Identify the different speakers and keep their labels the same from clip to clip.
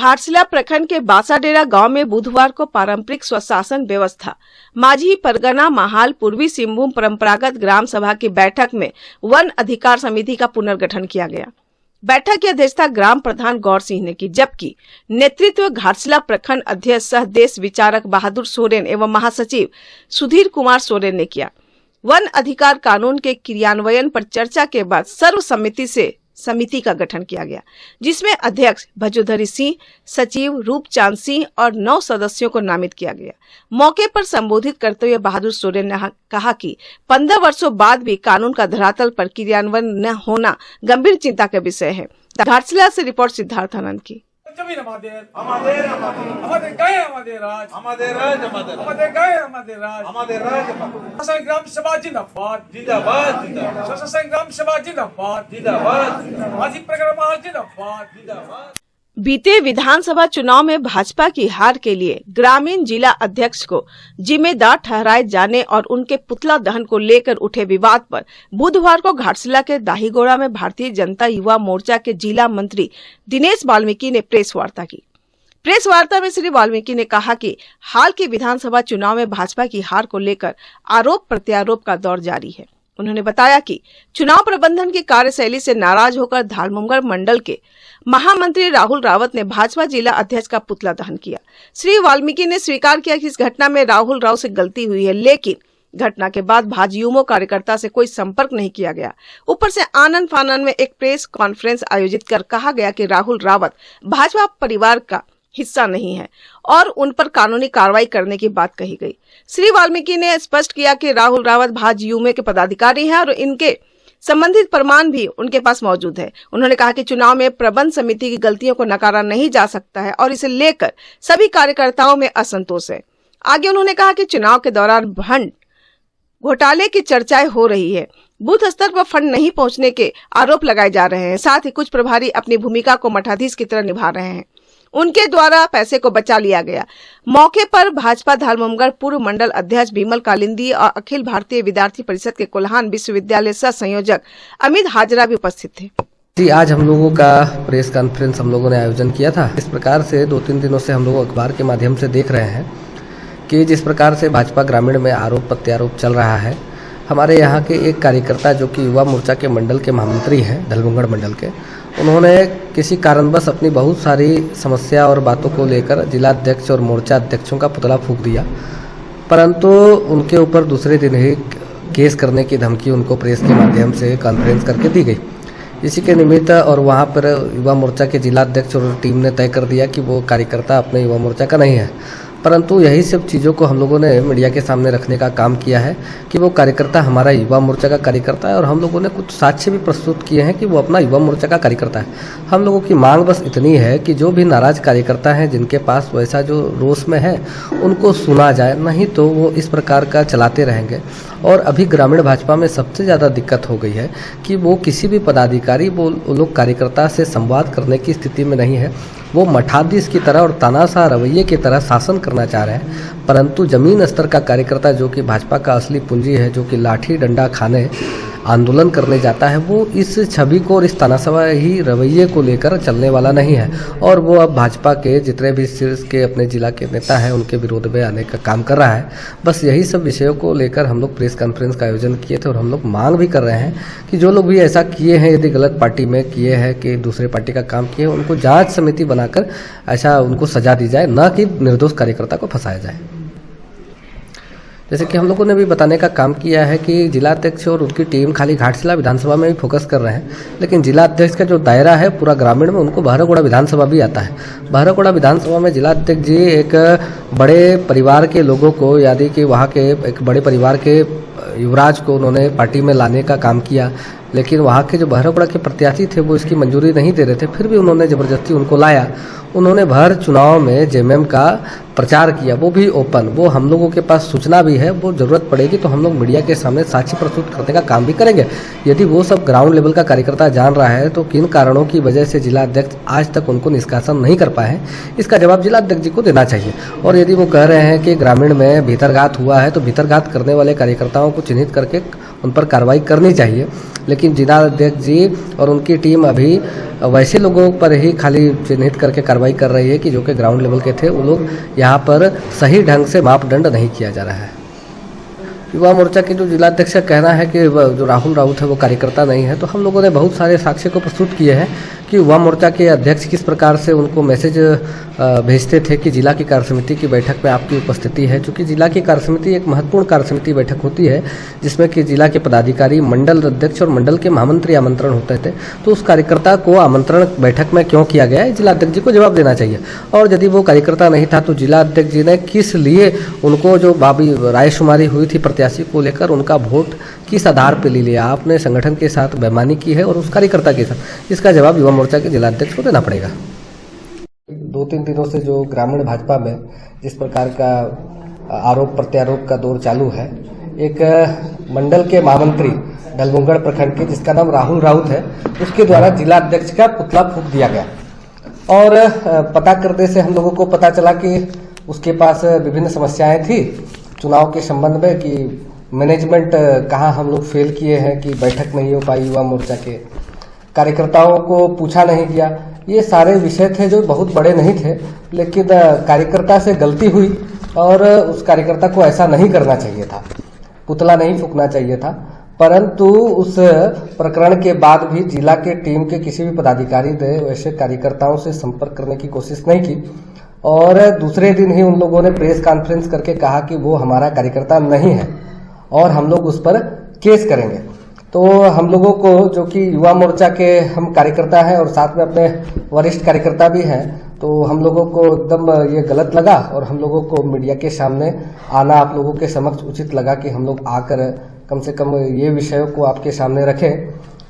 Speaker 1: घाटशिला प्रखंड के बासाडेरा गांव में बुधवार को पारंपरिक स्वशासन व्यवस्था माझी परगना महाल पूर्वी सिंहभूम परंपरागत ग्राम सभा की बैठक में वन अधिकार समिति का पुनर्गठन किया गया। बैठक की अध्यक्षता ग्राम प्रधान गौर सिंह ने की, जबकि नेतृत्व घाटशिला प्रखंड अध्यक्ष सह देश विचारक बहादुर सोरेन एवं महासचिव सुधीर कुमार सोरेन ने किया। वन अधिकार कानून के क्रियान्वयन पर चर्चा के बाद सर्वसम्मति से समिति का गठन किया गया, जिसमें अध्यक्ष भजोधरी सिंह, सचिव रूपचांद सिंह और 9 सदस्यों को नामित किया गया। मौके पर संबोधित करते हुए बहादुर सोरेन ने कहा कि 15 वर्षों बाद भी कानून का धरातल पर क्रियान्वयन न होना गंभीर चिंता का विषय है। घाटशिला से रिपोर्ट सिद्धार्थ आनंद की।
Speaker 2: ग्राम सभा जिंदाबाद जिंदाबाद ग्राम सभा जिंदाबाद जिंदाबाद माझी परगना जिंदाबाद जिंदाबाद।
Speaker 1: बीते विधानसभा चुनाव में भाजपा की हार के लिए ग्रामीण जिला अध्यक्ष को जिम्मेदार ठहराए जाने और उनके पुतला दहन को लेकर उठे विवाद पर बुधवार को घाटशिला के दाहीगोड़ा में भारतीय जनता युवा मोर्चा के जिला मंत्री दिनेश वाल्मीकि ने प्रेस वार्ता की। प्रेस वार्ता में श्री वाल्मीकि ने कहा कि हाल के विधानसभा चुनाव में भाजपा की हार को लेकर आरोप प्रत्यारोप का दौर जारी है। उन्होंने बताया कि चुनाव प्रबंधन की कार्यशैली से नाराज होकर धालमगढ़ मंडल के महामंत्री राहुल रावत ने भाजपा जिला अध्यक्ष का पुतला दहन किया। श्री वाल्मीकि ने स्वीकार किया कि इस घटना में राहुल राव से गलती हुई है, लेकिन घटना के बाद भाजयुमो कार्यकर्ता से कोई संपर्क नहीं किया गया। ऊपर से आनन फानन में एक प्रेस कॉन्फ्रेंस आयोजित कर कहा गया कि राहुल रावत भाजपा परिवार का हिस्सा नहीं है और उन पर कानूनी कार्रवाई करने की बात कही गई। श्री वाल्मीकि ने स्पष्ट किया कि राहुल रावत भाजयुमो के पदाधिकारी हैं और इनके संबंधित प्रमाण भी उनके पास मौजूद है। उन्होंने कहा कि चुनाव में प्रबंध समिति की गलतियों को नकारा नहीं जा सकता है और इसे लेकर सभी कार्यकर्ताओं में असंतोष है। आगे उन्होंने कहा कि चुनाव के दौरान फंड घोटाले की चर्चाएं हो रही है, बूथ स्तर पर फंड नहीं पहुंचने के आरोप लगाए जा रहे हैं। साथ ही कुछ प्रभारी अपनी भूमिका को मठाधीश की तरह निभा रहे हैं, उनके द्वारा पैसे को बचा लिया गया। मौके पर भाजपा धालमगढ़ पूर्व मंडल अध्यक्ष भीमल कालिंदी और अखिल भारतीय विद्यार्थी परिषद के कोल्हान विश्वविद्यालय सह संयोजक अमित हाजरा भी उपस्थित थे।
Speaker 3: जी, आज हम लोगों का प्रेस कॉन्फ्रेंस हम लोगों ने आयोजन किया था। इस प्रकार से 2-3 दिनों से हम लोग अखबार के माध्यम से देख रहे हैं कि जिस प्रकार से भाजपा ग्रामीण में आरोप प्रत्यारोप चल रहा है। हमारे यहाँ के एक कार्यकर्ता जो कि युवा मोर्चा के मंडल के महामंत्री हैं, धालमगढ़ मंडल के, उन्होंने किसी कारणवश अपनी बहुत सारी समस्या और बातों को लेकर जिला अध्यक्ष और मोर्चा अध्यक्षों का पुतला फूंक दिया, परंतु उनके ऊपर दूसरे दिन ही केस करने की धमकी उनको प्रेस के माध्यम से कॉन्फ्रेंस करके दी गई। इसी के निमित्त और वहां पर युवा मोर्चा के जिला अध्यक्ष और टीम ने तय कर दिया कि वो कार्यकर्ता अपने युवा मोर्चा का नहीं है, परंतु यही सब चीज़ों को हम लोगों ने मीडिया के सामने रखने का काम किया है कि वो कार्यकर्ता हमारा युवा मोर्चा का कार्यकर्ता है और हम लोगों ने कुछ साक्ष्य भी प्रस्तुत किए हैं कि वो अपना युवा मोर्चा का कार्यकर्ता है। हम लोगों की मांग बस इतनी है कि जो भी नाराज कार्यकर्ता हैं, जिनके पास वैसा जो रोष में है, उनको सुना जाए, नहीं तो वो इस प्रकार का चलाते रहेंगे। और अभी ग्रामीण भाजपा में सबसे ज़्यादा दिक्कत हो गई है कि वो किसी भी पदाधिकारी वो लोग कार्यकर्ता से संवाद करने की स्थिति में नहीं है। वो मठाधीश की तरह और तानाशाह रवैये की तरह शासन करना चाह रहे हैं, परंतु जमीन स्तर का कार्यकर्ता जो कि भाजपा का असली पूंजी है, जो कि लाठी डंडा खाने आंदोलन करने जाता है, वो इस छवि को और इस तानाशाही रवैये को लेकर चलने वाला नहीं है और वो अब भाजपा के जितने भी शीर्ष के अपने जिला के नेता हैं उनके विरोध में आने का काम कर रहा है। बस यही सब विषयों को लेकर हम लोग प्रेस कॉन्फ्रेंस का आयोजन किए थे और हम लोग मांग भी कर रहे हैं कि जो लोग भी ऐसा किए हैं, यदि गलत पार्टी में किए हैं कि दूसरे पार्टी का काम किए, उनको जाँच समिति बनाकर ऐसा उनको सजा दी जाए, न कि निर्दोष कार्यकर्ता को फंसाया जाए। जैसे कि हम लोगों ने भी बताने का काम किया है कि जिला अध्यक्ष और उनकी टीम खाली घाटशिला विधानसभा में भी फोकस कर रहे हैं, लेकिन जिला अध्यक्ष का जो दायरा है पूरा ग्रामीण में, उनको बहरागोड़ा विधानसभा भी आता है। बहरागोड़ा विधानसभा में जिला अध्यक्ष जी एक बड़े परिवार के लोगों को, यानी कि वहाँ के एक बड़े परिवार के युवराज को उन्होंने पार्टी में लाने का काम किया, लेकिन वहाँ के जो बहरागोड़ा के प्रत्याशी थे वो इसकी मंजूरी नहीं दे रहे थे, फिर भी उन्होंने ज़बरदस्ती उनको लाया। उन्होंने भर चुनाव में जेएमएम का प्रचार किया, वो भी ओपन। वो हम लोगों के पास सूचना भी है, वो ज़रूरत पड़ेगी तो हम लोग मीडिया के सामने साक्ष्य प्रस्तुत करने का काम भी करेंगे। यदि वो सब ग्राउंड लेवल का कार्यकर्ता जान रहा है तो किन कारणों की वजह से जिला अध्यक्ष आज तक उनको निष्कासन नहीं कर पाए हैं, इसका जवाब जिला अध्यक्ष जी को देना चाहिए। और यदि वो कह रहे हैं कि ग्रामीण में भीतरघात हुआ है तो भीतरघात करने वाले कार्यकर्ताओं को चिन्हित करके उन पर कार्रवाई करनी चाहिए। लेकिन जिला अध्यक्ष जी और उनकी टीम अभी वैसे लोगों पर ही खाली चिन्हित करके कार्रवाई कर रही है कि जो कि ग्राउंड लेवल के थे, वो लोग यहाँ पर सही ढंग से मापदंड नहीं किया जा रहा है। युवा मोर्चा के जो जिलाध्यक्ष का कहना है कि जो राहुल राउत है वो कार्यकर्ता नहीं है, तो हम लोगों ने बहुत सारे साक्ष्य को प्रस्तुत किए हैं कि युवा मोर्चा के अध्यक्ष किस प्रकार से उनको मैसेज भेजते थे कि जिला की कार्यसमिति की बैठक में आपकी उपस्थिति है। चूँकि जिला की कार्यसमिति एक महत्वपूर्ण कार्यसमिति बैठक होती है जिसमें कि जिला के पदाधिकारी, मंडल अध्यक्ष और मंडल के महामंत्री आमंत्रण होते थे, तो उस कार्यकर्ता को आमंत्रण बैठक में क्यों किया गया है, जिलाध्यक्ष जी को जवाब देना चाहिए। और यदि वो कार्यकर्ता नहीं था तो जिलाध्यक्ष जी ने किस लिए उनको जो बाबी रायशुमारी हुई थी प्रत्याशी को लेकर, उनका वोट किस आधार पर ले लिया। आपने संगठन के साथ बेईमानी की है और उस कार्यकर्ता के साथ, इसका जवाब युवा मोर्चा के जिलाध्यक्ष को देना पड़ेगा। 2-3 दिनों से जो ग्रामीण भाजपा में जिस प्रकार का आरोप प्रत्यारोप का दौर चालू है, एक मंडल के महामंत्री ढलमुंगड़ प्रखंड के जिसका नाम राहुल राउत है, उसके द्वारा जिलाध्यक्ष का पुतला फूंक दिया गया। और पता करने से हम लोगों को पता चला कि उसके पास विभिन्न समस्याएं थी चुनाव के संबंध में, कि मैनेजमेंट कहाँ हम लोग फेल किए हैं कि बैठक नहीं हो पाई, युवा मोर्चा के कार्यकर्ताओं को पूछा नहीं गया। ये सारे विषय थे जो बहुत बड़े नहीं थे, लेकिन कार्यकर्ता से गलती हुई और उस कार्यकर्ता को ऐसा नहीं करना चाहिए था, पुतला नहीं फूंकना चाहिए था। परंतु उस प्रकरण के बाद भी जिला के टीम के किसी भी पदाधिकारी ने वैसे कार्यकर्ताओं से संपर्क करने की कोशिश नहीं की और दूसरे दिन ही उन लोगों ने प्रेस कॉन्फ्रेंस करके कहा कि वो हमारा कार्यकर्ता नहीं है और हम लोग उस पर केस करेंगे। तो हम लोगों को, जो कि युवा मोर्चा के हम कार्यकर्ता हैं और साथ में अपने वरिष्ठ कार्यकर्ता भी हैं, तो हम लोगों को एकदम ये गलत लगा और हम लोगों को मीडिया के सामने आना आप लोगों के समक्ष उचित लगा कि हम लोग आकर कम से कम ये विषयों को आपके सामने रखें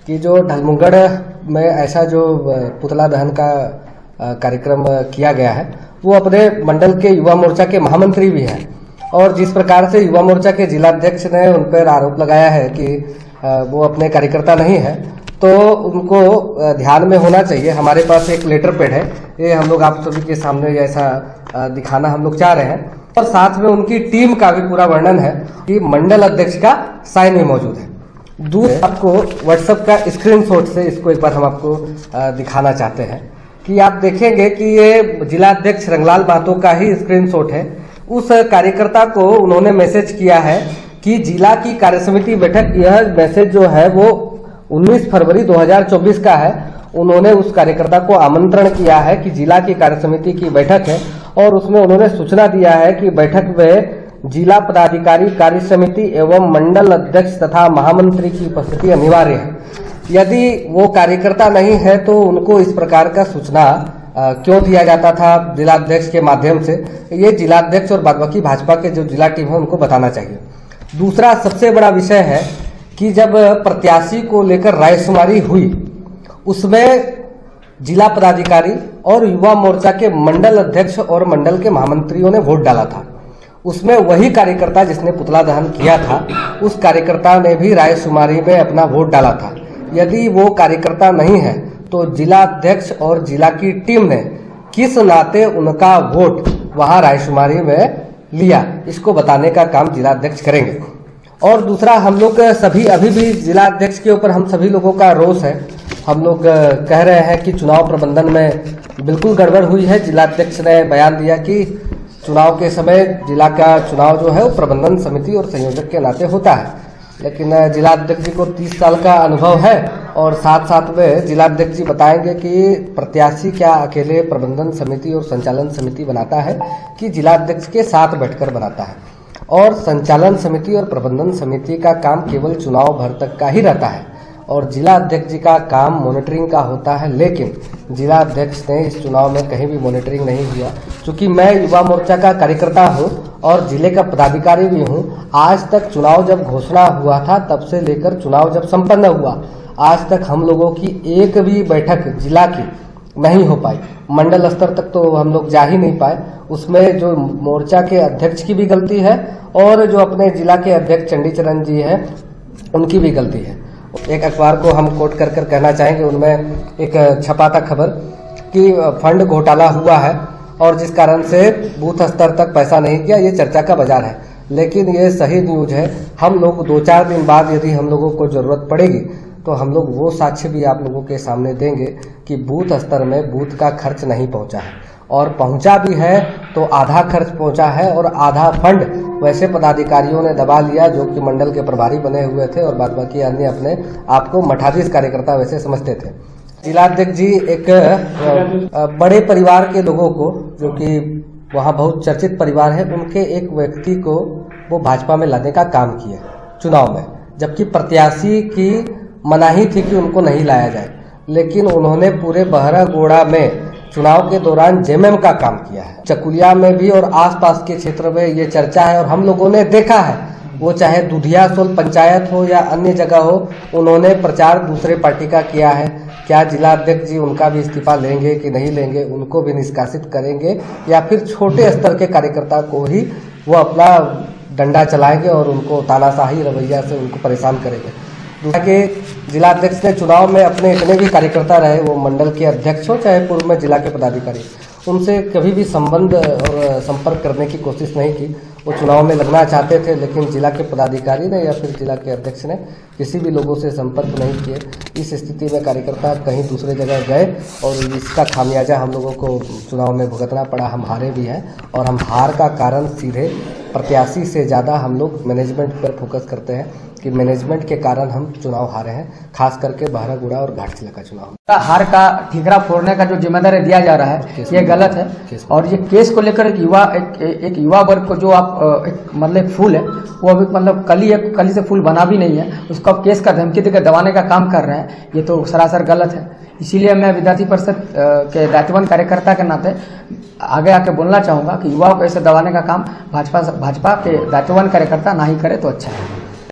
Speaker 3: कि जो ढलमुंगड़ में ऐसा जो पुतला दहन का कार्यक्रम किया गया है, वो अपने मंडल के युवा मोर्चा के महामंत्री भी हैं। और जिस प्रकार से युवा मोर्चा के जिलाध्यक्ष ने उन पर आरोप लगाया है कि वो अपने कार्यकर्ता नहीं है, तो उनको ध्यान में होना चाहिए। हमारे पास एक लेटर पैड है, ये हम लोग आप सभी के सामने ऐसा दिखाना हम लोग चाह रहे हैं, और साथ में उनकी टीम का भी पूरा वर्णन है कि मंडल अध्यक्ष का साइन भी मौजूद है। दूसरा आपको व्हाट्सएप का स्क्रीनशॉट से इसको एक बार हम आपको दिखाना चाहते हैं कि आप देखेंगे कि ये जिलाध्यक्ष रंगलाल महतो का ही स्क्रीनशॉट है। उस कार्यकर्ता को उन्होंने मैसेज किया है कि जिला की कार्यसमिति बैठक, यह मैसेज जो है वो 19 फरवरी 2024 का है। उन्होंने उस कार्यकर्ता को आमंत्रण किया है कि जिला की कार्यसमिति की बैठक है और उसमें उन्होंने सूचना दिया है कि बैठक में जिला पदाधिकारी, कार्यसमिति एवं मंडल अध्यक्ष तथा महामंत्री की उपस्थिति अनिवार्य है। यदि वो कार्यकर्ता नहीं है तो उनको इस प्रकार का सूचना क्यों दिया जाता था जिलाध्यक्ष के माध्यम से, ये जिलाध्यक्ष और बाकी भाजपा के जो जिला टीम है उनको बताना चाहिए। दूसरा सबसे बड़ा विषय है कि जब प्रत्याशी को लेकर रायशुमारी हुई, उसमें जिला पदाधिकारी और युवा मोर्चा के मंडल अध्यक्ष और मंडल के महामंत्रियों ने वोट डाला था। उसमें वही कार्यकर्ता जिसने पुतला दहन किया था, उस कार्यकर्ता ने भी रायशुमारी में अपना वोट डाला था। यदि वो कार्यकर्ता नहीं है तो जिलाध्यक्ष और जिला की टीम ने किस नाते उनका वोट वहां रायशुमारी में लिया, इसको बताने का काम जिलाध्यक्ष करेंगे। और दूसरा, हम लोग सभी अभी भी जिलाध्यक्ष के ऊपर हम सभी लोगों का रोष है। हम लोग कह रहे हैं कि चुनाव प्रबंधन में बिल्कुल गड़बड़ हुई है। जिलाध्यक्ष ने बयान दिया कि चुनाव के समय जिला का चुनाव जो है वो प्रबंधन समिति और संयोजक के नाते होता है, लेकिन जिलाध्यक्ष जी को 30 साल का अनुभव है और साथ साथ में जिलाध्यक्ष जी बताएंगे कि प्रत्याशी क्या अकेले प्रबंधन समिति और संचालन समिति बनाता है कि जिलाध्यक्ष के साथ बैठकर बनाता है। और संचालन समिति और प्रबंधन समिति का काम केवल चुनाव भर तक का ही रहता है और जिला अध्यक्ष जी का काम मॉनिटरिंग का होता है, लेकिन जिला अध्यक्ष ने इस चुनाव में कहीं भी मॉनिटरिंग नहीं हुआ। चूंकि मैं युवा मोर्चा का कार्यकर्ता हूं और जिले का पदाधिकारी भी हूं, आज तक चुनाव जब घोषणा हुआ था तब से लेकर चुनाव जब संपन्न हुआ, आज तक हम लोगों की एक भी बैठक जिला की नहीं हो पाई। मंडल स्तर तक तो हम लोग जा ही नहीं पाए। उसमें जो मोर्चा के अध्यक्ष की भी गलती है और जो अपने जिला के अध्यक्ष चंडीचरण जी हैं उनकी भी गलती है। एक अखबार को हम कोट कर कहना चाहेंगे, उनमें एक छपा था खबर कि फंड घोटाला हुआ है और जिस कारण से बूथ स्तर तक पैसा नहीं गया, ये चर्चा का बाजार है। लेकिन ये सही न्यूज है। हम लोग 2-4 दिन बाद यदि हम लोगों को जरूरत पड़ेगी तो हम लोग वो साक्ष्य भी आप लोगों के सामने देंगे कि बूथ स्तर में बूथ का खर्च नहीं पहुंचा है, और पहुंचा भी है तो आधा खर्च पहुंचा है और आधा फंड वैसे पदाधिकारियों ने दबा लिया जो कि मंडल के प्रभारी बने हुए थे और बाद बाकी अन्य अपने आप को मठाधीश कार्यकर्ता वैसे समझते थे। जिलाध्यक्ष जी एक बड़े परिवार के लोगों को, जो कि वहाँ बहुत चर्चित परिवार है, उनके एक व्यक्ति को वो भाजपा में लाने का काम किया चुनाव में, जबकि प्रत्याशी की मनाही थी कि उनको नहीं लाया जाए, लेकिन उन्होंने पूरे बहरागोड़ा में चुनाव के दौरान जेएमएम का काम किया है। चकुलिया में भी और आसपास के क्षेत्र में ये चर्चा है और हम लोगों ने देखा है, वो चाहे दुधिया सोल पंचायत हो या अन्य जगह हो, उन्होंने प्रचार दूसरे पार्टी का किया है। क्या जिला अध्यक्ष जी उनका भी इस्तीफा लेंगे कि नहीं लेंगे, उनको भी निष्कासित करेंगे या फिर छोटे स्तर के कार्यकर्ता को ही वो अपना डंडा चलाएंगे और उनको तानाशाही रवैया से उनको परेशान करेंगे। दूसरा के जिला अध्यक्ष ने चुनाव में अपने इतने भी कार्यकर्ता रहे, वो मंडल के अध्यक्ष हो चाहे पूर्व में जिला के पदाधिकारी, उनसे कभी भी संबंध और संपर्क करने की कोशिश नहीं की। वो चुनाव में लगना चाहते थे, लेकिन जिला के पदाधिकारी ने या फिर जिला के अध्यक्ष ने किसी भी लोगों से संपर्क नहीं किए। इस स्थिति में कार्यकर्ता कहीं दूसरे जगह गए और इसका खामियाजा हम लोगों को चुनाव में भुगतना पड़ा। हम हारे भी हैं और हम हार का कारण सीधे प्रत्याशी से ज़्यादा हम लोग मैनेजमेंट पर फोकस करते हैं कि मैनेजमेंट के कारण हम चुनाव हारे हैं, खास करके बहरागोड़ा और घाटशिला का चुनाव।
Speaker 4: हार का ठीकरा फोड़ने का जो जिम्मेदारी दिया जा रहा है ये गलत है। और ये केस को लेकर एक युवा वर्ग को जो आप मतलब फूल है वो अभी मतलब कली से फूल बना भी नहीं है, उसको आप केस का धमकी देकर दबाने का काम कर रहे हैं, ये तो सरासर गलत है। इसीलिए मैं विद्यार्थी परिषद के दायित्ववान कार्यकर्ता के नाते आगे आके बोलना चाहूंगा कि युवाओं को ऐसे दबाने का काम भाजपा के दायित्ववान कार्यकर्ता ना ही करे तो अच्छा है।